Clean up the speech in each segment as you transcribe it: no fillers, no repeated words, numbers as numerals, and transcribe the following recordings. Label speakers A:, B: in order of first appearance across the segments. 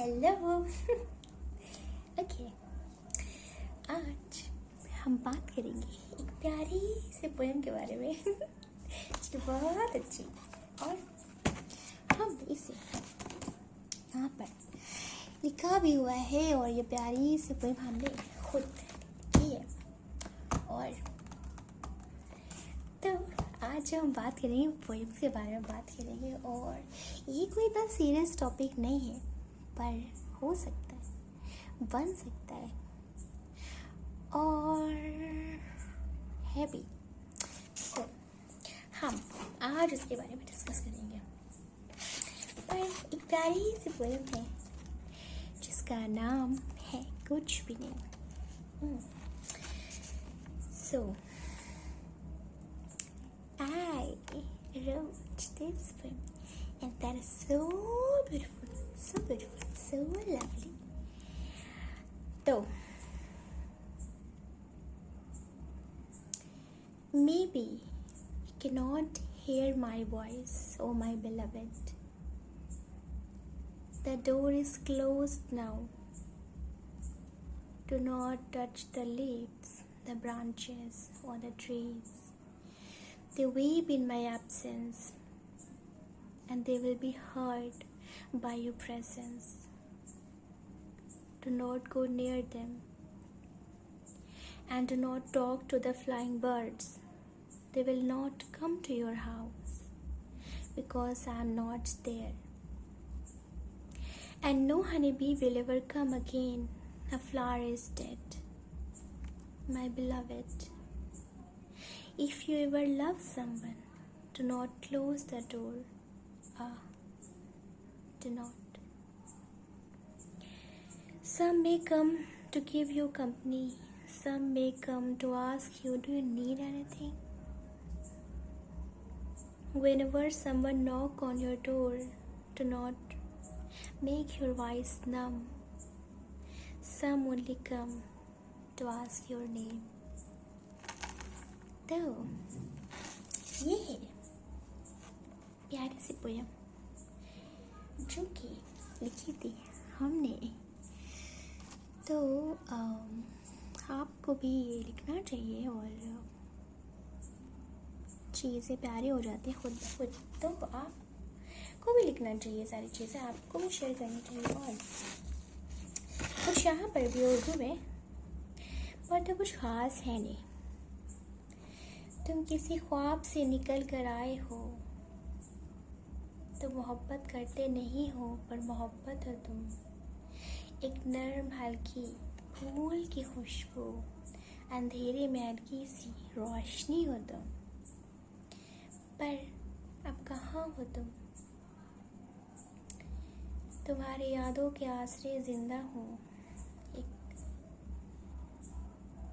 A: Hello. Okay, आज हम बात करेंगे एक प्यारी से पोएम के बारे में जो बहुत अच्छी और हम इसे यहाँ पर लिखा भी हुआ है और ये प्यारी से पोएम हमने खुद की है। और तो आज हम बात करेंगे पोएम्स के बारे में बात करेंगे और ये कोई इतना सीरियस टॉपिक नहीं है पर हो सकता है, बन सकता है और है भी। तो हम आज उसके बारे में डिस्कस करेंगे। पर एक प्यारी सी पोएम है जिसका नाम है कुछ भी नहीं। So I wrote this poem and that is so beautiful, so lovely. So maybe you cannot hear my voice, oh my beloved. The door is closed now. Do not touch the leaves, the branches or the trees. They weep in my absence and they will be hurt by your presence. Do not go near them and do not talk to the flying birds. They will not come to your house because I am not there. And no honeybee will ever come again. A flower is dead. My beloved, if you ever love someone, do not close the door. Do not. Some may come to give you company. Some may come to ask you, do you need anything? Whenever someone knock on your door, do not make your voice numb. Some only come to ask your name. तो ये है प्यारी सी poem जो कि लिखी थी हमने। तो आपको भी ये लिखना चाहिए और चीज़ें प्यारी हो जाती हैं खुद ब खुद। तो आपको भी लिखना चाहिए, सारी चीज़ें आपको भी शेयर करनी चाहिए। और कुछ यहाँ पर भी उर्दू में पर तो कुछ ख़ास है नहीं। तुम किसी ख्वाब से निकल कर आए हो तो मोहब्बत करते नहीं हो पर मोहब्बत हो तुम। एक नर्म हल्की फूल की खुशबू, अंधेरे में हल्की सी रोशनी हो तुम। पर अब कहाँ हो तुम? तुम्हारी यादों के आसरे जिंदा हूँ। एक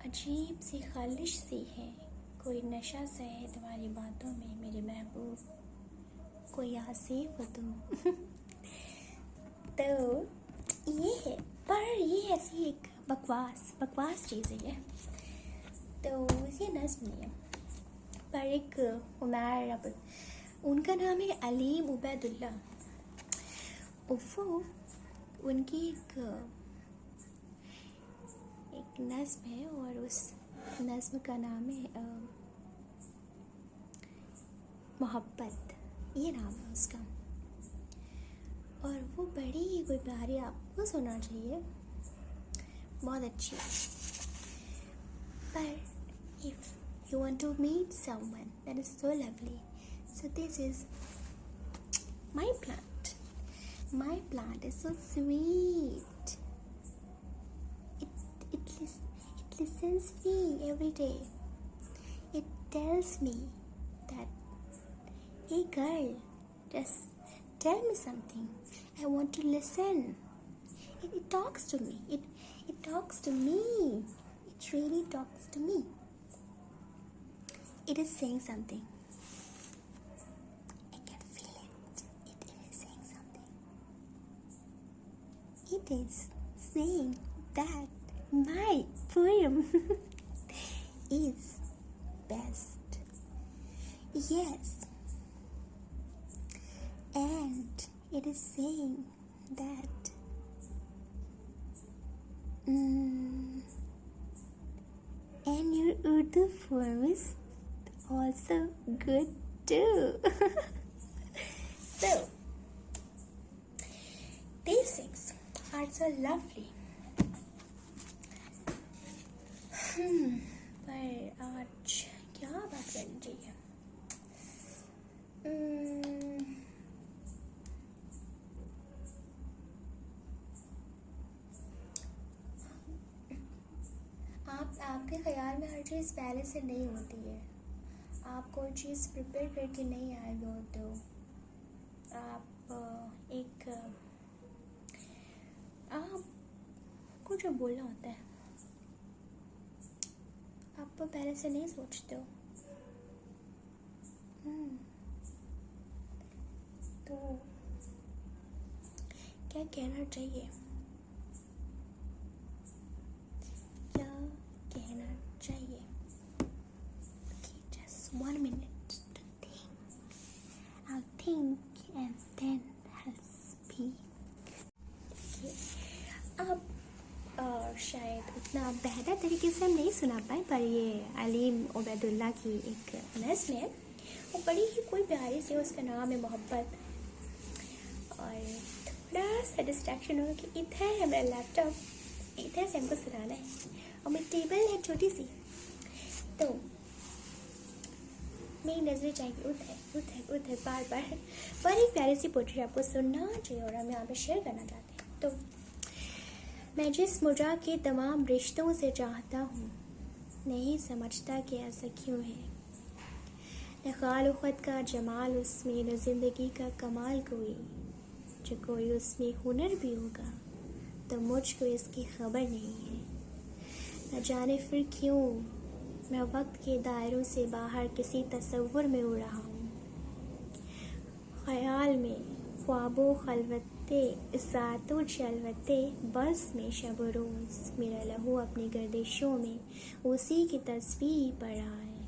A: अजीब सी खालिश सी है, कोई नशा सा है तुम्हारी बातों में मेरे महबूब। कोई आसिफ हो तुम। तो ये है, पर ये ऐसी एक बकवास चीज़ है ये। तो ये नज़्म नहीं है पर एक उमर, अब उनका नाम है अलीम उबैदुल्ला। वो उनकी एक नज़्म है और उस नज़्म का नाम है मोहब्बत, ये नाम है उसका। और वो बड़ी ही कोई प्यारी, आपको सुनना चाहिए, बहुत अच्छी। पर if you want to meet someone that is so lovely, so this is my plant. My plant is so sweet. It listens me every day. It tells me that, hey girl, just tell me something. I want to listen. It talks to me. It talks to me. It really talks to me. It is saying something. I can feel it. It is saying something. It is saying that my poem is best. Yes. And it is saying that Urdu form is also good too. So, these things are so lovely. पर आज क्या बात करनी चाहिए? आपके ख्याल में हर चीज़ पहले से नहीं होती है। आप कोई चीज़ प्रिपेयर करके नहीं आए हो तो आपको जो बोलना होता है आप तो पहले से नहीं सोचते हो। तो क्या कहना चाहिए? क्या कहना चाहिए? Okay, just 1 minute to think. I'll think and then I'll speak. Okay. अब शायद उतना बेहतर तरीके से हम नहीं सुना पाए, पर ये अलीम उबैदुल्ला की एक नज़्म है। वो बड़ी ही कोई प्यारी सी, उसका नाम है मोहब्बत। और थोड़ा सा डिस्ट्रैक्शन हो कि इधर है मेरा लैपटॉप, इधर से हमको सुनाना है और मेरी टेबल है छोटी सी, तो मेरी नज़रें जाएंगी उधर उधर उधर बार बार। पर एक प्यारी सी पोट्री आपको सुनना चाहिए और हम यहाँ पे शेयर करना चाहते हैं। तो मैं जिस मुर्जा के तमाम रिश्तों से चाहता हूँ, नहीं समझता कि ऐसा क्यों है। न ख़ाल ख़ुद का जमाल उसमें, न ज़िंदगी का कमाल कोई, जो कोई उसमें हुनर भी होगा तो मुझको इसकी खबर नहीं है। न जाने फिर क्यों मैं वक्त के दायरों से बाहर किसी तसव्वुर में उड़ रहा हूँ। ख़याल में ख्वाबो खलवते इसातो जलवते, बस में शब रोज़ मेरा लहू अपनी गर्दिशों में उसी की तस्वीर पड़ रहा है,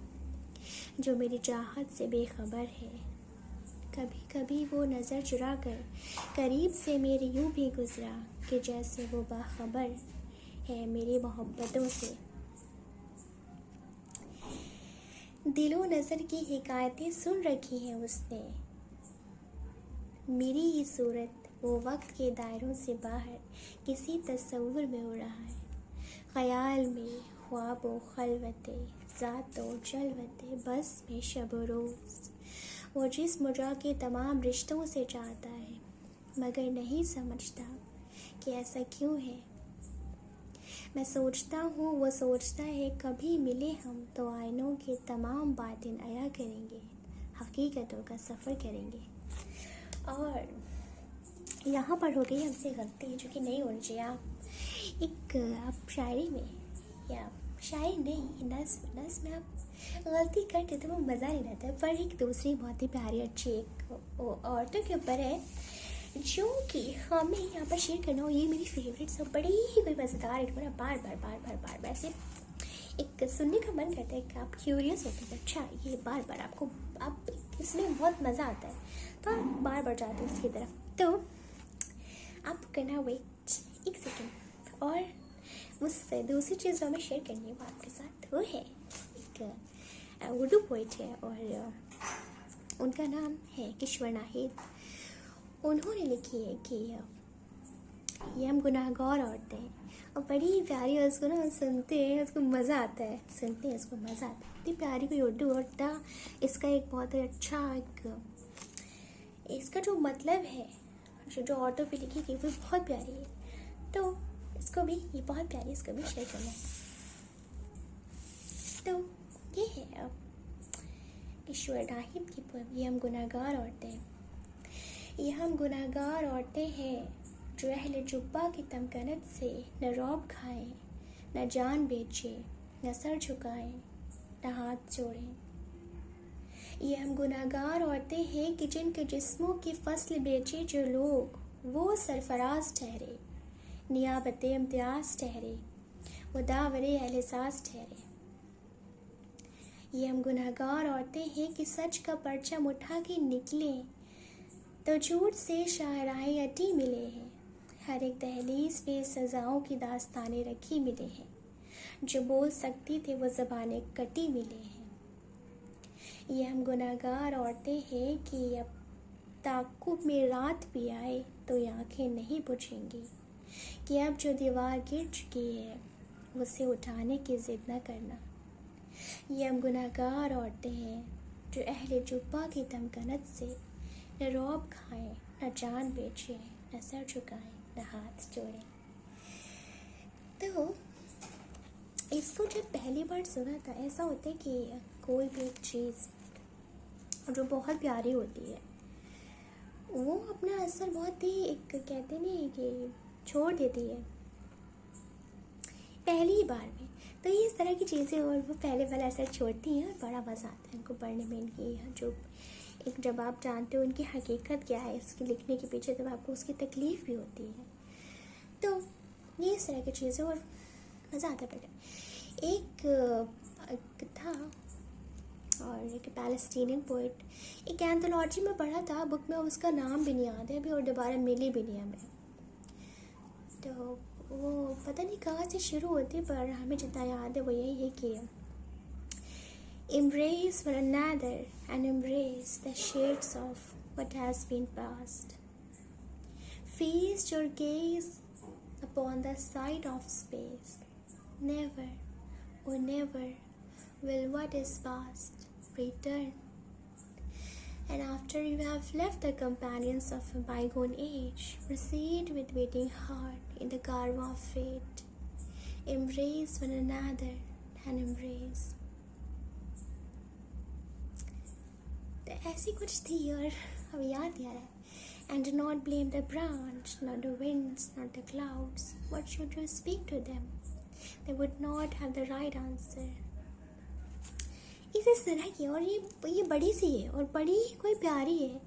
A: जो मेरी चाहत से बेखबर है। कभी कभी वो नज़र चुरा कर करीब से मेरे यूं भी गुजरा कि जैसे वो बाखबर है मेरी मोहब्बतों से। दिलो नज़र की हिकायतें सुन रखी हैं उसने, मेरी ही सूरत वो वक्त के दायरों से बाहर किसी तस्वुर में उड़ रहा है। ख़याल में ख्वाबो खलवते ज़ातो जलवते, बस में शब रोज़ वो जिस मुर्जा के तमाम रिश्तों से चाहता है, मगर नहीं समझता कि ऐसा क्यों है। मैं सोचता हूँ वो सोचता है, कभी मिले हम तो आईनों के तमाम बातें आया करेंगे, हकीकतों का सफ़र करेंगे। और यहाँ पर हो गई हमसे गलती जो कि नहीं होनी चाहिए। आप शायरी में, या शायरी नहीं, नज़्म में आप गलती करते तो वो मज़ा नहीं रहता है। पर एक दूसरी बहुत ही प्यारी अच्छी एक औरतों के ऊपर है जो कि हमें यहाँ पर शेयर करना हो। ये मेरी फेवरेट सब बड़ी ही कोई मज़ेदार है, मेरा बार बार ऐसे एक सुनने का मन करता है कि आप क्यूरियस होते हैं, अच्छा ये बार बार आप इसमें बहुत मज़ा आता है तो आप बार बार जाते हो उसकी तरफ। तो आप करना वेट एक सेकेंड, और उससे दूसरी चीज़ जो हमें शेयर करनी है वो आपके साथ वो है एक उर्दू पोइट है और उनका नाम है किश्वर नाहिद। उन्होंने लिखी है कि ये हम गुनाहगार औरतें, और बड़ी प्यारी है, उसको ना सुनते हैं उसको मज़ा आता है, सुनते हैं उसको मज़ा आता है। इतनी प्यारी कोई उर्दू औरता, इसका एक बहुत अच्छा इसका जो मतलब है जो औरतों पे लिखी गई वो बहुत प्यारी है। तो इसको भी, ये बहुत प्यारी, इसको भी शेयर करना है। तो ये है अब किश्वर नाहिद की पोएम, ये हम गुनाहगार औरतें। ये हम गुनाहगार औरतें हैं जो अहले जुब्बा की तमकनत से न रौब खाएं, न जान बेचें, न सर झुकाएं, न हाथ जोड़ें। ये हम गुनाहगार औरतें हैं कि जिनके जिस्मों की फसल बेचे जो लोग, वो सरफराज ठहरे, नियाबत इम्तियाज ठहरे, वो दावरे एहसास ठहरे। ये हम गुनाहगार औरतें हैं कि सच का परचम उठा के निकले तो झूठ से शायराए अटी मिले हैं। हर एक दहलीज पे सज़ाओं की दास्तानें रखी मिले हैं। जो बोल सकती थे वो ज़बानें कटी मिले हैं। ये हम गुनाहगार औरतें हैं कि अब ताक़ुब में रात भी आए तो ये आँखें नहीं बुझेंगी, कि अब जो दीवार गिर चुकी है उसे उठाने की ज़िद न करना। ये हम गुनाहगार औरतें हैं जो अहले जुब्बा की तमकनत से न रौब खाएं, न जान बेचें, न सर झुकाएं, न हाथ जोड़ें। तो इसको जब पहली बार सुना था, ऐसा होता है कि कोई भी एक चीज़ जो बहुत प्यारी होती है वो अपना असर बहुत ही एक कहते नहीं कि छोड़ देती है पहली बार में। तो ये इस तरह की चीज़ें और वो पहले वाला असर छोड़ती हैं और बड़ा मज़ा आता है उनको पढ़ने में। इनकी जो एक जब आप जानते हो उनकी हकीकत क्या है इसकी लिखने के पीछे, तब आपको उसकी तकलीफ़ भी होती है। तो ये इस तरह की चीज़ें और मज़ा आता है पढ़ने। एक था और एक पैलेस्टीनियन पोइट, एक एंथोलॉजी में पढ़ा था बुक में, उसका नाम भी नहीं याद है अभी और दोबारा मिली भी नहीं हमें। तो वो पता नहीं कहाँ से शुरू होती, पर हमें जितना याद है वो यही है कि embrace one another and embrace the shades of what has been past. Feast your gaze upon the sight of space. Never, oh never, will what is past return. And after you have left the companions of a bygone age, proceed with beating heart in the garb of fate. Embrace one another and embrace. तो ऐसी कुछ थी और अब याद आ रहा है. And do not blame the branch, not the winds, not the clouds. What should you speak to them? They would not have the right answer. इस तरह की, और ये बड़ी सी है और बड़ी कोई प्यारी है,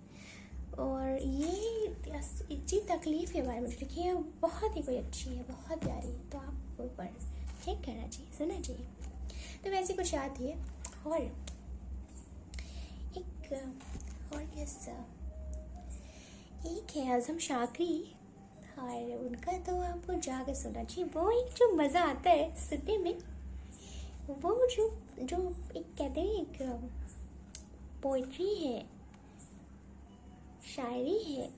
A: और ये इतनी तकलीफ़ के बारे में लिखी है, बहुत ही कोई अच्छी है, बहुत प्यारी है। तो आपको पढ़ चेक करना चाहिए, सुनना चाहिए। तो वैसे कुछ याद है। और एक है आज़म शाकरी, और उनका तो आपको जाकर सुनना चाहिए। वो एक जो मज़ा आता है सुनने में, वो जो एक कहते हैं एक पोइट्री है, शायरी है,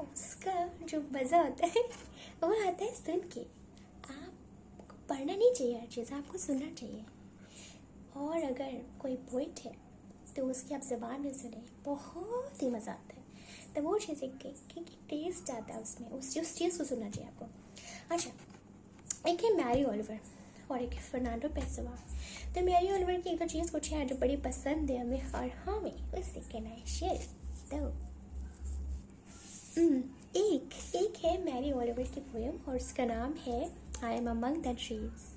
A: उसका जो मज़ा होता है वो आता है सुन के। आपको पढ़ना नहीं चाहिए हर चीज़, आपको सुनना चाहिए। और अगर कोई पोइट है तो उसकी आप ज़बान में सुने, बहुत ही मज़ा आता है। तो वो चीज़ एक टेस्ट आता है उसमें, उस चीज़ को सुनना चाहिए आपको। अच्छा, एक है मैरी ओलिवर और एक है फर्नांडो पेसोआ। तो मैरी ओलिवर की एक तो चीज़ कुछ है जो बड़ी पसंद है हमें, और हमें उससे कहना है शेयर। तो एक है मैरी ओलिवर की पोएम और उसका नाम है I am among the trees.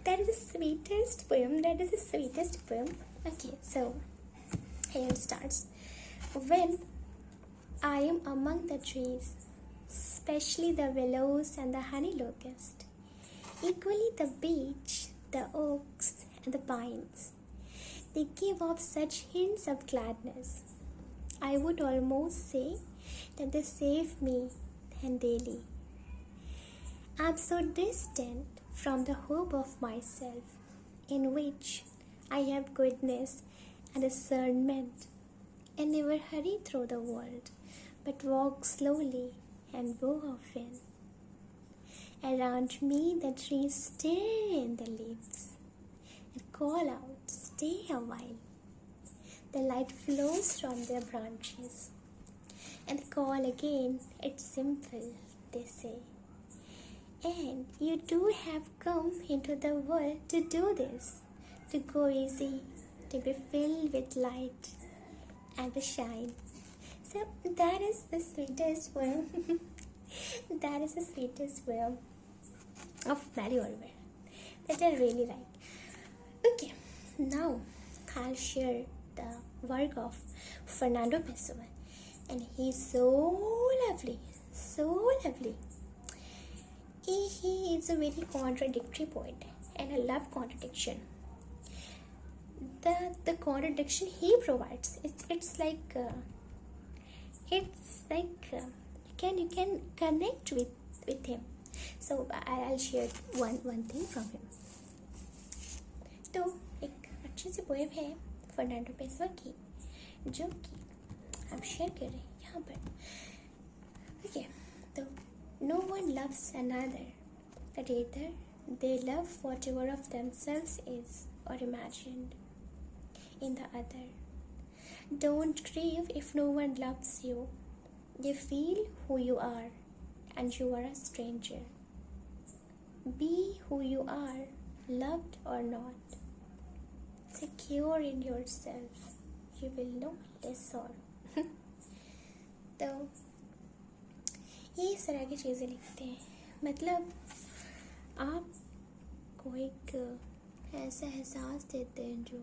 A: That is the sweetest poem. That is the sweetest poem. Okay, so here it starts. When I am among the trees, especially the willows and the honey locust, equally the beech, the oaks, and the pines, they give off such hints of gladness. I would almost say that they save me and daily. I'm so distant from the hope of myself, in which I have goodness and discernment, and never hurry through the world, but walk slowly and go often. Around me the trees stir in the leaves and call out, stay a while. The light flows from their branches, and they call again, it's simple, they say. And you do have come into the world to do this, to go easy, to be filled with light and the shine. So that is the sweetest poem. That is the sweetest poem of Mary Oliver that I really like. Okay, now I'll share the work of Fernando Pessoa, and he's so lovely, so lovely. He is a very contradictory poet, and I love contradiction. The contradiction he provides, it's like you can connect with him. So I'll share one thing from him. तो एक अच्छी सी poem है Fernando पेसोआ की, जो कि हम share कर रहे हैं यहाँ पर. ओके, तो no one loves another, but either they love whatever of themselves is or imagined in the other. Don't grieve if no one loves you. You feel who you are, and you are a stranger. Be who you are, loved or not. Secure in yourself, you will know less sorrow. तो ये इस तरह की चीज़ें लिखते हैं. मतलब आपको एक ऐसा एहसास देते हैं जो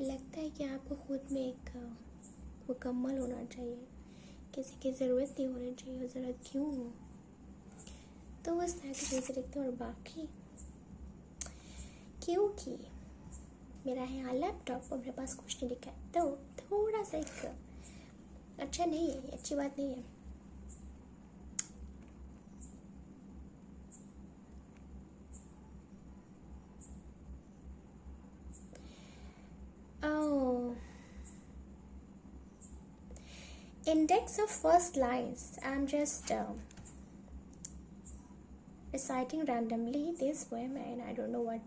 A: लगता है कि आपको खुद में एक मुकम्मल होना चाहिए, किसी की ज़रूरत नहीं होनी चाहिए. ज़रूरत क्यों हो? तो उस तरह की चीज़ें लिखते हैं. और बाकी क्योंकि मेरा है यहाँ लैपटॉप और मेरे पास कुछ नहीं लिखा है, तो थोड़ा सा एक अच्छा नहीं है, अच्छी बात नहीं है. Index of first lines. I'm just reciting randomly this poem, and I don't know what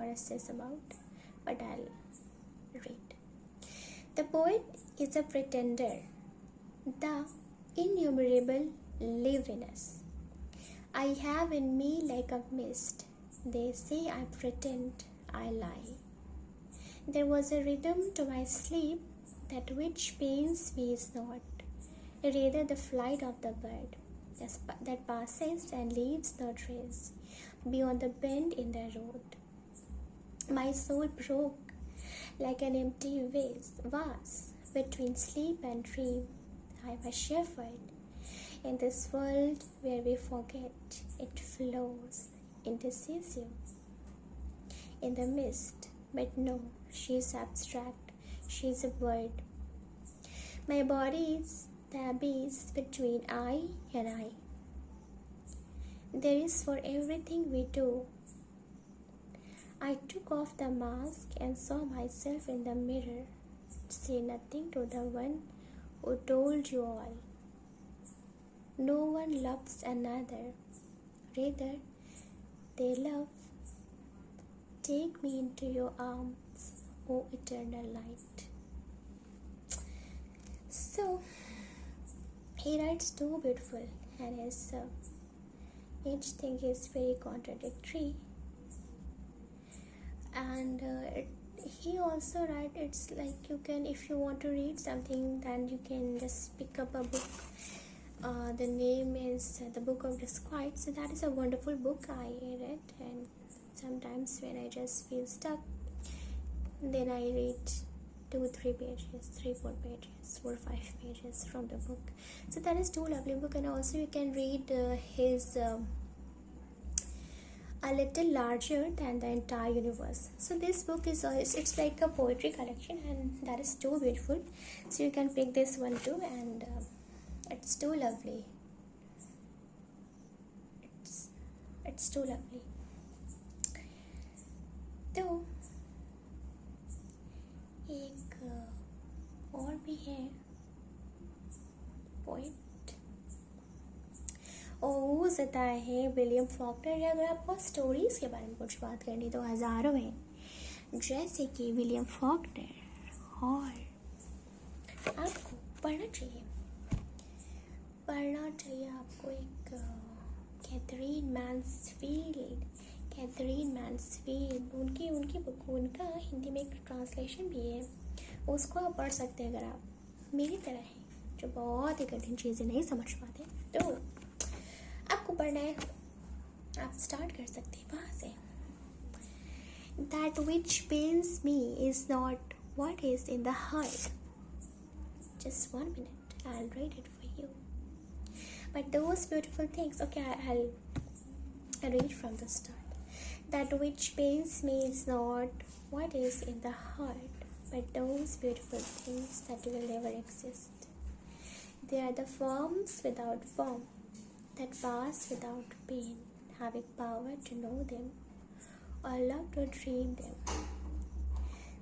A: it says about, but I'll read. The poet is a pretender. The innumerable live in us. I have in me like a mist. They say I pretend, I lie. There was a rhythm to my sleep, that which pains me is not, rather the flight of the bird that passes and leaves no trace beyond the bend in the road. My soul broke like an empty vase between sleep and dream. I was shivered in this world where we forget it flows indecisive in the mist. But no, she's abstract, she's a bird. My body is the abyss between I and I. There is for everything we do. I took off the mask and saw myself in the mirror. Say nothing to the one who told you all. No one loves another, rather they love. Take me into your arms, O eternal light. So he writes too beautiful, and his each thing is very contradictory. And he also writes, it's like you can, if you want to read something, then you can just pick up a book. The name is The Book of Disquiet. So that is a wonderful book I read, and sometimes when I just feel stuck, then I read 2-3 pages, 3-4 pages, 4-5 pages from the book. So that is too lovely book. And also you can read his A Little Larger Than the Entire Universe. So this book is it's like a poetry collection, and that is too beautiful. So you can pick this one too, and it's too lovely. It's too lovely. तो एक और भी है poet, और वो ज़ता है William Faulkner. अगर आपको स्टोरीज़ के बारे में कुछ बात करनी तो हज़ारों हैं, जैसे कि विलियम फॉकनर. और आपको पढ़ना चाहिए आपको एक कैथरीन मैन्सफील्ड उनकी बुक, उनका हिंदी में एक ट्रांसलेशन भी है, उसको आप पढ़ सकते हैं अगर आप मेरी तरह हैं, जो बहुत ही कठिन चीज़ें नहीं समझ पाते. तो आपको पढ़ना है, आप स्टार्ट कर सकते हैं वहाँ से. That which pains me is not what is in the heart. Just 1 minute, I'll read it for you. But those beautiful things, okay, I'll read from the start. That which pains me is not what is in the heart, but those beautiful things that will never exist. They are the forms without form that pass without pain, having power to know them or love to dream them.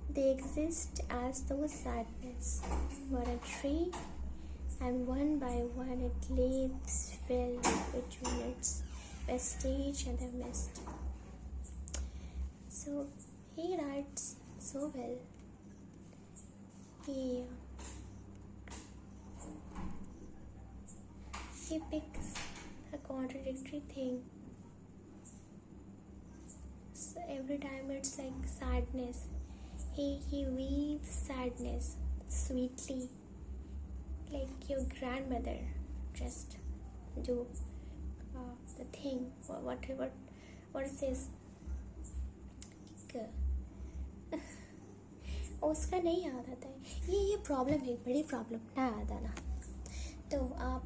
A: They exist as though sadness were a tree, and one by one its leaves fell between its vestige and the mist. So he writes so well. He picks a contradictory thing. So every time it's like sadness. He weaves sadness sweetly, like your grandmother just do the thing. What it says. उसका नहीं याद आता है. ये problem है, बड़ी problem ना याद आना. तो आप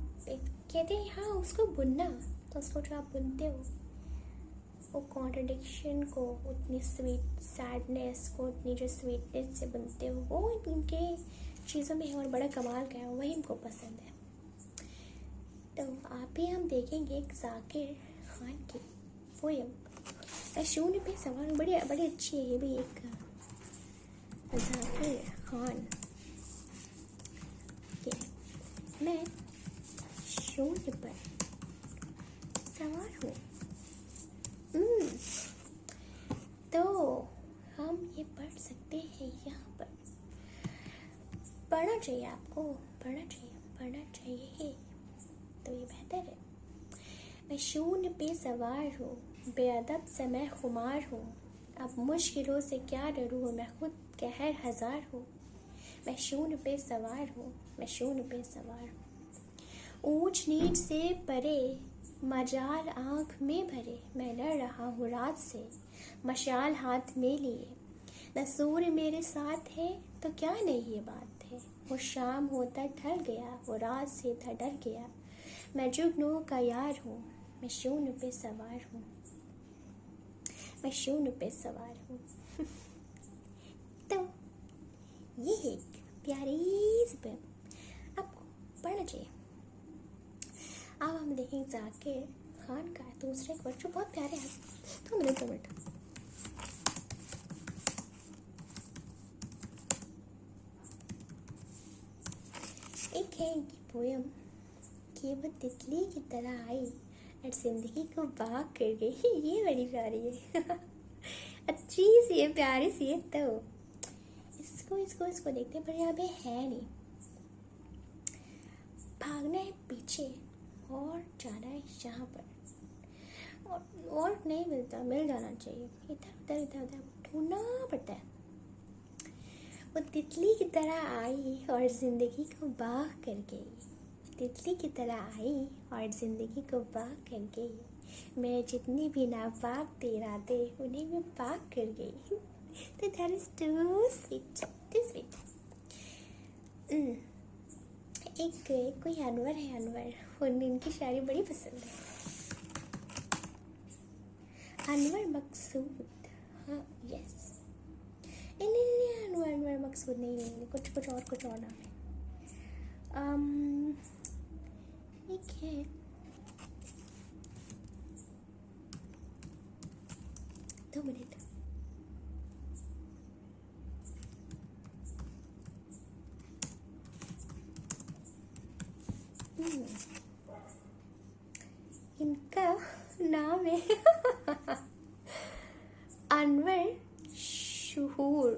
A: कहते हैं हाँ उसको बुनना, तो उसको जो आप बुनते हो वो कॉन्ट्रडिक्शन को, उतनी स्वीट सैडनेस को उतनी जो स्वीटनेस से बुनते हो, वो इनके चीज़ों में है और बड़ा कमाल का है, वही हमको पसंद है. तो आप ही हम देखेंगे एक जाकिर खान की पोएम शून्य पे सवाल. बड़ी अच्छी है ये भी. एक जाकिर खान के मैं शून्य पर सवार हूँ. तो हम ये पढ़ सकते हैं यहाँ पर. पढ़ना चाहिए आपको, पढ़ना चाहिए तो ये बेहतर है. मैं शून्य पे सवार हूँ, बेअदब से मैं खुमार हूँ. अब मुश्किलों से क्या डरूँ, मैं खुद कहर हजार हूँ. मैं शून्य पे सवार हूँ, मैं शून्य पे सवार हूँ. ऊंच नीच से परे मजाल आँख में भरे, मैं लड़ रहा हूँ रात से मशाल हाथ में लिए. न सूर्य मेरे साथ है तो क्या नहीं ये बात है. वो शाम होता ढल गया, वो रात से था डर गया. मैं जुगनू का यार हूँ, मैं शून्य पे सवार हूँ, मैं शून्य पे सवार हूँ. तो ये एक प्यारी सी पोएम आपको पढ़ना चाहिए. अब हम देखेंगे जाकिर खान का दूसरे वर्ड जो बहुत प्यारे हैं. 2 मिनट एक है इनकी पोएम कि वो तितली की तरह आई और जिंदगी को बाग कर गई. ये बड़ी प्यारी है. अच्छी सी है, प्यारी सी है. तो इसको देखते पर यहाँ पे है नहीं. भागना है पीछे और जाना है यहाँ पर, और नहीं मिलता, मिल जाना चाहिए. इधर उधर ढूंढना पड़ता है. वो तितली की तरह आई और जिंदगी को बाग कर गई. तितली की तरह आई और जिंदगी को बाग कर गई. मैं जितनी भी नापाक तेरा दे उन्हें मैं पाक कर गई. तो दैट इज टू स्वीट. एक कोई अनवर है, अनवर, उनकी शायरी बड़ी पसंद है. अनवर मकसूद. हाँ यस. नहीं अनवर मकसूद नहीं, कुछ और नाम है. एक है दो मिनट. इनका नाम है अनवर शूर.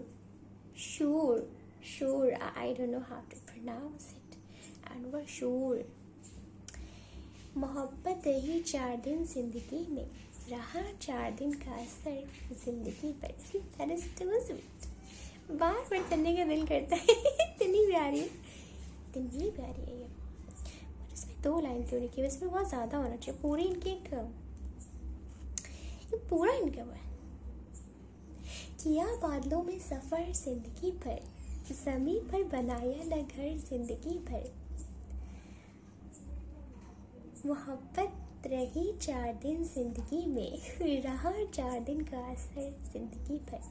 A: I don't know how to pronounce it. Anwar शूर. मोहब्बत रही 4 दिन जिंदगी में, रहा 4 दिन का असर जिंदगी पर. That is too sweet. बार पढ़ने का दिल करता है. इतनी प्यारी है ये. और इसमें 2 लाइन क्यों लिखी है, इसमें बहुत ज़्यादा होना चाहिए. पूरा इनका हुआ है. किया बादलों में सफ़र जिंदगी भर, ज़मीं पर बनाया न घर जिंदगी भर. मोहब्बत रही 4 दिन जिंदगी में, रहा 4 दिन का असर जिंदगी भर.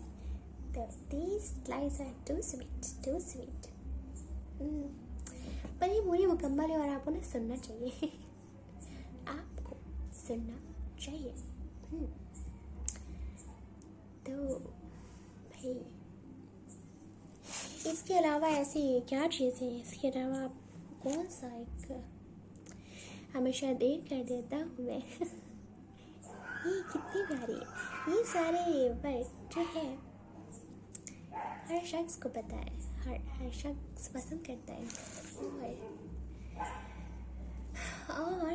A: तो these lines are too sweet. पर ये पूरी मुकम्मल है और आपको ना सुनना चाहिए। आपको सुनना चाहिए। तो भाई इसके अलावा ऐसी क्या चीज़ें हैं, इसके अलावा आप कौन सा एक हमेशा देर कर देता हूँ मैं। ये कितनी प्यारी है। ये सारे वर्ड जो है हर शख्स को पता है, हर शख्स पसंद करता है। और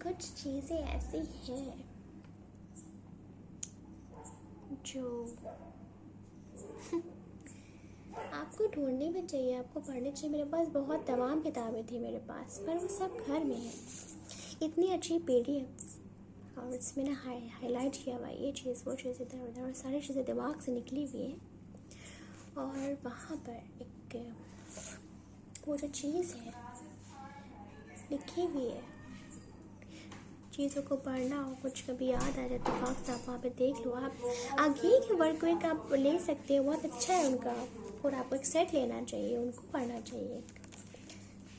A: कुछ चीज़ें ऐसी हैं जो आपको ढूंढनी भी चाहिए, आपको पढ़नी चाहिए। मेरे पास बहुत तमाम किताबें थी मेरे पास, पर वो सब घर में है। इतनी अच्छी PDF और इसमें ना हाईलाइट किया हुआ ये चीज़ वो चीज़ इधर उधर और सारी चीज़ें दिमाग से निकली हुई है। और वहाँ पर एक वो जो चीज़ है लिखी हुई है, चीज़ों को पढ़ना हो, कुछ कभी याद आ जाए तो वक्त आप वहाँ पे देख लो। आप आगे के वर्क में आप ले सकते हो, बहुत अच्छा है उनका। और आपको एक सेट लेना चाहिए, उनको पढ़ना चाहिए।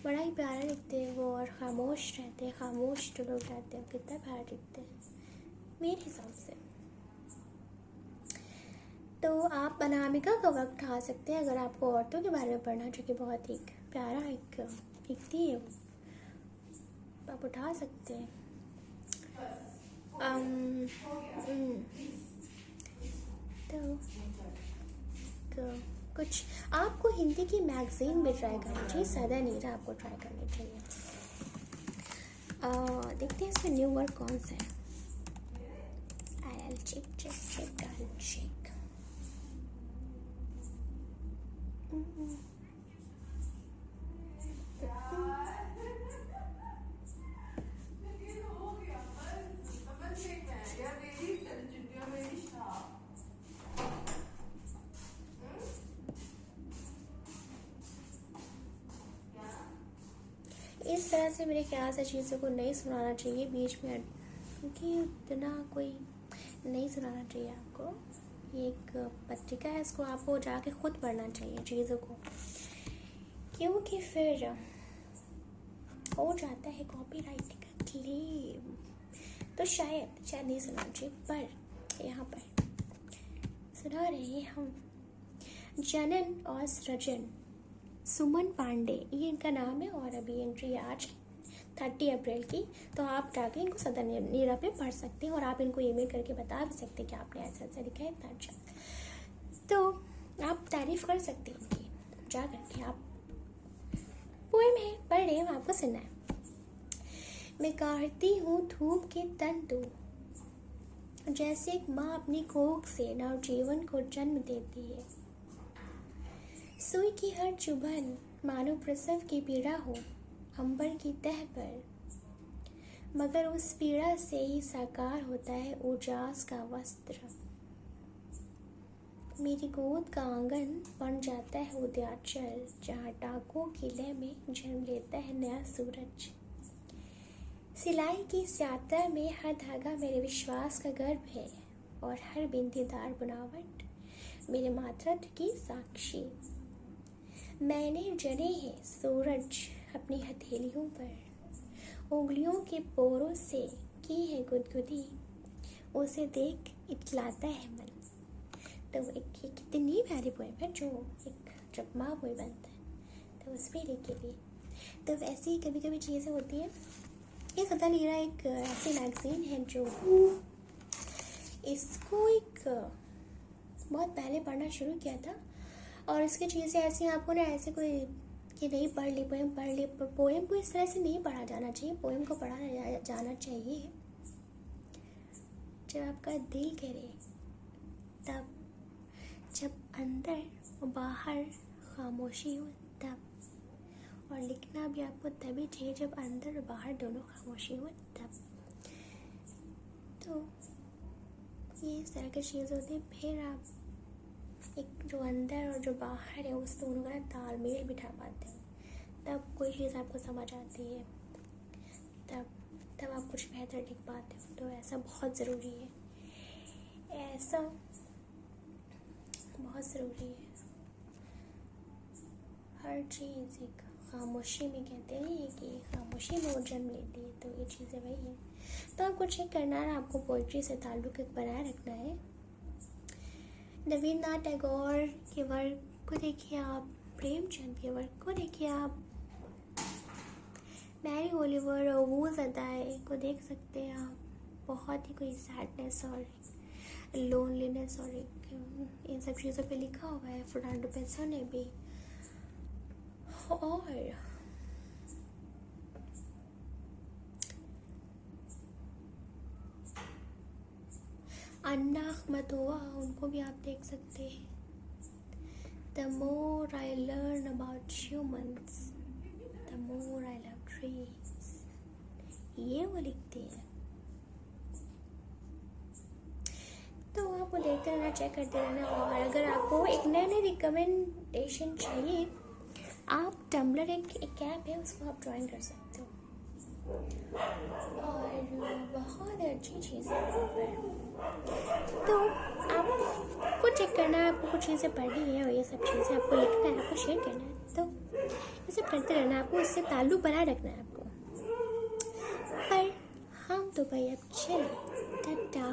A: बड़ा ही प्यारा लिखते हैं वो और खामोश रहते हैं, खामोश जो लोग रहते हैं कितना प्यारा लिखते हैं मेरे हिसाब से। तो आप अनामिका का वक्त उठा सकते हैं अगर आपको औरतों के बारे में पढ़ना, जो कि बहुत ही प्यारा एक लिखती है, आप उठा सकते हैं। तो कुछ आपको हिंदी की मैगज़ीन भी ट्राई करनी चाहिए, सदा नीरा आपको ट्राई करनी चाहिए। देखते हैं इसमें न्यू वर्ड कौन सा है। I'll check. इस तरह से मेरे ख्याल से चीज़ों को नहीं सुनाना चाहिए बीच में, क्योंकि इतना कोई नहीं सुनाना चाहिए आपको। ये एक पत्रिका है, इसको आपको जाके खुद पढ़ना चाहिए चीज़ों को, क्योंकि फिर हो जाता है कॉपीराइट का क्लेम। तो शायद नहीं सुनाना चाहिए, पर यहाँ पर सुना रहे हैं हम। जनन और सृजन सुमन पांडे, ये इनका नाम है। और अभी एंट्री है आज 30 अप्रैल की, तो आप जाके इनको सदा नीरा पे पढ़ सकते हैं और आप इनको ईमेल करके बता भी सकते हैं कि आपने ऐसा ऐसा लिखा है, इतना अच्छा। तो आप तारीफ कर सकते हैं इनकी जा करके। आप पोएम है, पढ़ रहे हैं, आपको सुनना है। मैं काटती हूँ धूप के तंतु, जैसे एक माँ अपनी कोख से नवजीवन को जन्म देती है। सुई की हर चुभन मानो प्रसव की पीड़ा हो अंबर की तह पर, मगर उस पीड़ा से ही साकार होता है उजास का वस्त्र। मेरी गोद का आंगन बन जाता है उद्याचल, जहाँ टाकों की लय में जन्म लेता है नया सूरज। सिलाई की इस यात्रा में हर धागा मेरे विश्वास का गर्भ है और हर बिंदीदार बुनावट मेरे मातृत्व की साक्षी। मैंने जने हैं सूरज अपनी हथेलियों पर, उंगलियों के पोरों से की है गुदगुदी, उसे देख इतलाता है मन। तो एक कितनी प्यारी पोएम है जो एक जब माँ पोएम बनता है तो उस पर लिखी हुई। तो वैसे ही कभी कभी चीज़ें होती हैं। ये सदा नीरा एक ऐसी मैगज़ीन है जो इसको एक बहुत पहले पढ़ना शुरू किया था, और इसकी चीज़ें ऐसी आपको ना ऐसे कोई कि नहीं पढ़ ली पोएम पढ़ ली, पोएम को इस तरह से नहीं पढ़ा जाना चाहिए। पोएम को पढ़ा जाना चाहिए जब आपका दिल करे, तब जब अंदर और बाहर खामोशी हो तब। और लिखना भी आपको तभी चाहिए जब अंदर और बाहर दोनों खामोशी हो तब। तो ये इस तरह की चीज़ होती है। फिर आप एक जो अंदर और जो बाहर है उस दोनों का तालमेल बिठा पाते हैं, तब कोई चीज़ आपको समझ आती है, तब आप कुछ बेहतर लिख पाते हो। तो ऐसा बहुत ज़रूरी है, ऐसा बहुत ज़रूरी है। हर चीज़ एक खामोशी में, कहते हैं कि खामोशी में वो जन्म लेती है, तो ये चीज़ें वही है। तो आपको चेक करना है, आपको पोइट्री से ताल्लुक़ बनाए रखना है। रवींद्रनाथ टैगोर के वर्क को देखिए आप, प्रेमचंद के वर्क को देखिए आप, मैरी ओलिवर और वो ज़दाए को देख सकते हैं आप। बहुत ही कोई सैडनेस और लोनलीनेस और इन सब चीज़ों पे लिखा हुआ है फर्नांडो पेसो ने भी। और अन्ना अहमदोवा, उनको भी आप देख सकते हैं। The more I learn about humans the more I love trees, ये वो लिखते हैं। तो आपको देखते रहना, चेक करते रहना। और अगर आपको एक नए नए रिकमेंडेशन चाहिए, आप टम्बलर एक ऐप है, उसको आप ज्वाइन कर सकते हो और बहुत अच्छी चीज़ है वहाँ पर। तो आपको चेक करना है, आपको कुछ चीज़ें पढ़नी है और ये सब चीज़ें आपको लिखना है, आपको शेयर करना है। तो ये सब करते रहना, आपको इससे ताल्लुक़ बनाए रखना है आपको। पर हम तो भाई अब चले, टाटा।